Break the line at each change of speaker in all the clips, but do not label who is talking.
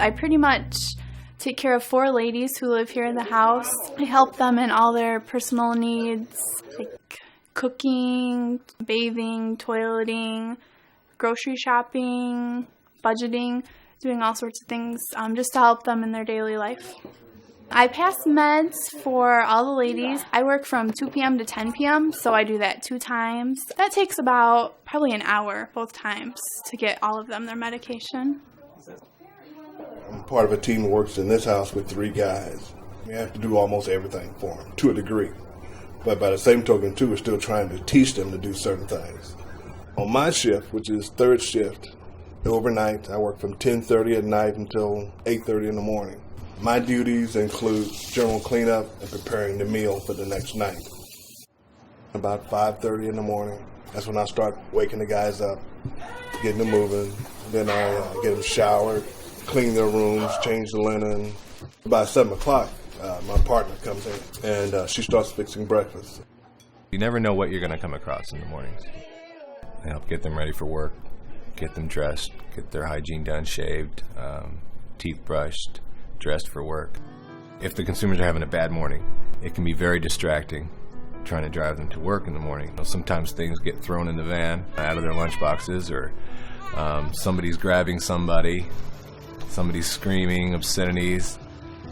I pretty much take care of 4 ladies who live here in the house. I help them in all their personal needs, like cooking, bathing, toileting, grocery shopping, budgeting, doing all sorts of things just to help them in their daily life. I pass meds for all the ladies. I work from 2 p.m. to 10 p.m., so I do that 2 times. That takes about probably an hour both times to get all of them their medication.
I'm part of a team that works in this house with 3 guys. We have to do almost everything for them, to a degree. But by the same token, too, we're still trying to teach them to do certain things. On my shift, which is 3rd shift, overnight, I work from 10:30 at night until 8:30 in the morning. My duties include general cleanup and preparing the meal for the next night. About 5:30 in the morning, that's when I start waking the guys up, getting them moving. Then I get them showered, clean their rooms, change the linen. By 7 o'clock, my partner comes in and she starts fixing breakfast.
You never know what you're going to come across in the mornings. I help get them ready for work, get them dressed, get their hygiene done, shaved, teeth brushed, dressed for work. If the consumers are having a bad morning, it can be very distracting trying to drive them to work in the morning. Sometimes things get thrown in the van out of their lunch boxes, or somebody's grabbing somebody's screaming obscenities.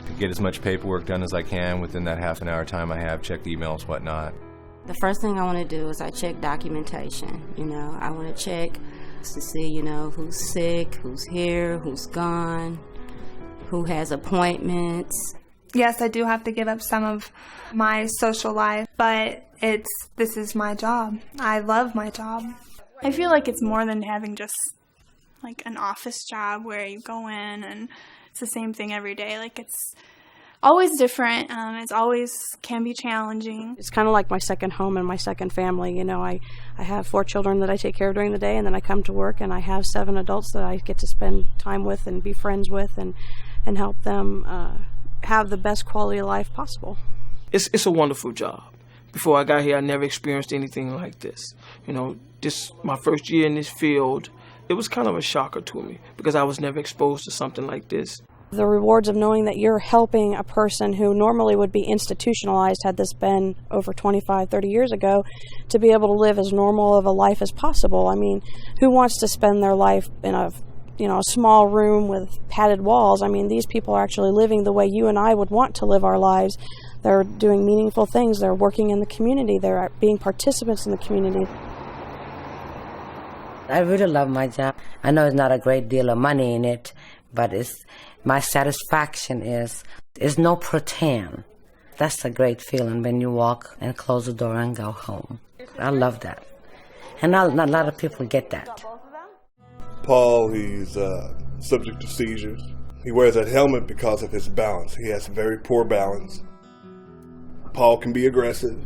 To get as much paperwork done as I can within that half an hour time I have, check emails, whatnot.
The first thing I want to do is I check documentation. I want to check to see, who's sick, who's here, who's gone, who has appointments.
Yes, I do have to give up some of my social life, but this is my job. I love my job.
I feel like it's more than having just like an office job where you go in and it's the same thing every day. Like, it's always different. It's always can be challenging.
It's kind of like my second home and my second family. I have 4 children that I take care of during the day, and then I come to work and I have 7 adults that I get to spend time with and be friends with and help them have the best quality of life possible.
It's a wonderful job. Before I got here, I never experienced anything like this. This my first year in this field. It was kind of a shocker to me because I was never exposed to something like this.
The rewards of knowing that you're helping a person who normally would be institutionalized, had this been over 25, 30 years ago, to be able to live as normal of a life as possible. I mean, who wants to spend their life in a small room with padded walls? I mean, these people are actually living the way you and I would want to live our lives. They're doing meaningful things. They're working in the community. They're being participants in the community.
I really love my job. I know it's not a great deal of money in it, but my satisfaction is no pretend. That's a great feeling when you walk and close the door and go home. I love that. And not a lot of people get that.
Paul, he's subject to seizures. He wears that helmet because of his balance. He has very poor balance. Paul can be aggressive.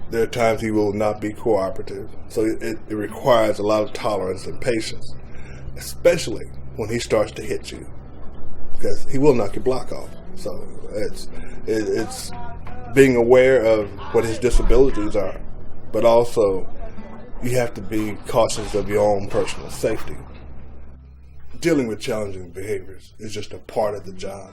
There are times he will not be cooperative. So it requires a lot of tolerance and patience, especially when he starts to hit you, because he will knock your block off. So it's being aware of what his disabilities are, but also you have to be cautious of your own personal safety. Dealing with challenging behaviors is just a part of the job.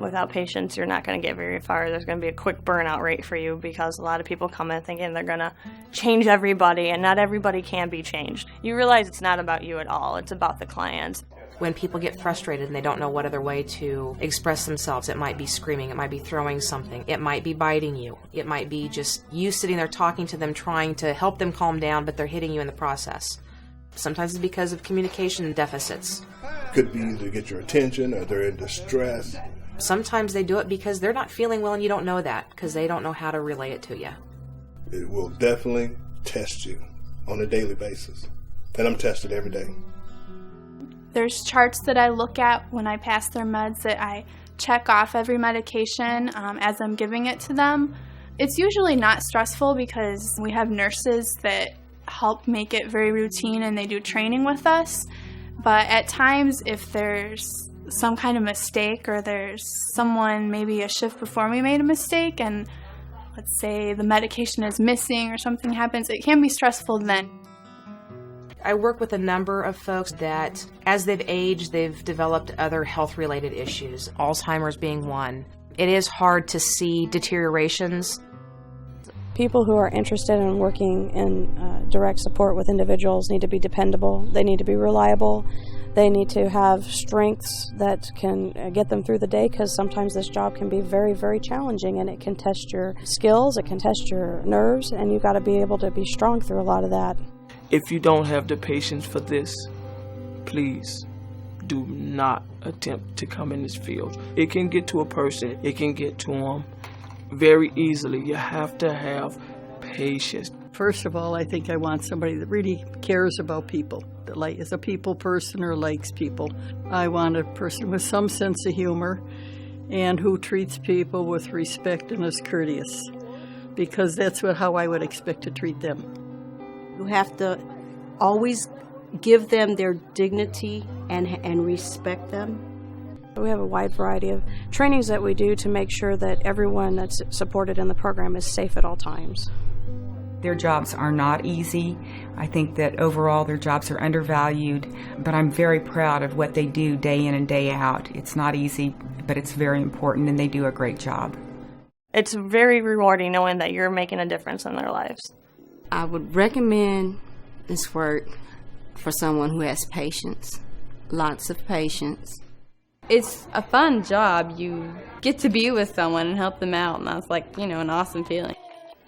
Without patience, you're not going to get very far. There's going to be a quick burnout rate for you because a lot of people come in thinking they're going to change everybody, and not everybody can be changed. You realize it's not about you at all. It's about the clients.
When people get frustrated and they don't know what other way to express themselves, it might be screaming, it might be throwing something, it might be biting you, it might be just you sitting there talking to them, trying to help them calm down, but they're hitting you in the process. Sometimes it's because of communication deficits.
Could be to get your attention, or they're in distress.
Sometimes they do it because they're not feeling well and you don't know that, because they don't know how to relay it to you.
It will definitely test you on a daily basis. And I'm tested every day.
There's charts that I look at when I pass their meds that I check off every medication as I'm giving it to them. It's usually not stressful because we have nurses that help make it very routine and they do training with us. But at times, if there's some kind of mistake, or there's someone maybe a shift before me made a mistake, and let's say the medication is missing or something happens, it can be stressful then.
I work with a number of folks that, as they've aged, they've developed other health-related issues, Alzheimer's being one. It is hard to see deteriorations.
People who are interested in working in direct support with individuals need to be dependable. They need to be reliable. They need to have strengths that can get them through the day, because sometimes this job can be very, very challenging, and it can test your skills, it can test your nerves, and you've got to be able to be strong through a lot of that.
If you don't have the patience for this, please do not attempt to come in this field. It can get to a person, it can get to them very easily. You have to have patience.
First of all, I think I want somebody that really cares about people, that is a people person or likes people. I want a person with some sense of humor and who treats people with respect and is courteous, because that's how I would expect to treat them.
You have to always give them their dignity and respect them.
We have a wide variety of trainings that we do to make sure that everyone that's supported in the program is safe at all times.
Their jobs are not easy. I think that overall their jobs are undervalued, but I'm very proud of what they do day in and day out. It's not easy, but it's very important, and they do a great job.
It's very rewarding knowing that you're making a difference in their lives.
I would recommend this work for someone who has patience, lots of patience.
It's a fun job. You get to be with someone and help them out, and that's like, an awesome feeling.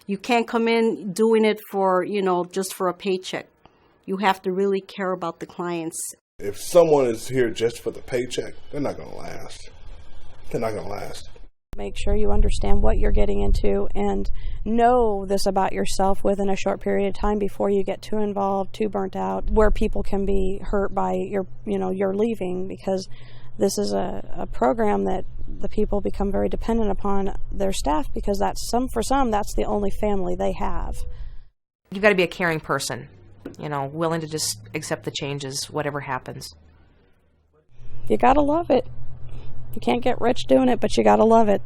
You can't come in doing it for, just for a paycheck. You have to really care about the clients.
If someone is here just for the paycheck, they're not going to last. They're not going to last.
Make sure you understand what you're getting into and know this about yourself within a short period of time before you get too involved, too burnt out, where people can be hurt by your leaving, because this is a program that the people become very dependent upon their staff, because for some that's the only family they have.
You've got to be a caring person, willing to just accept the changes, whatever happens.
You got to love it. You can't get rich doing it, but you got to love it.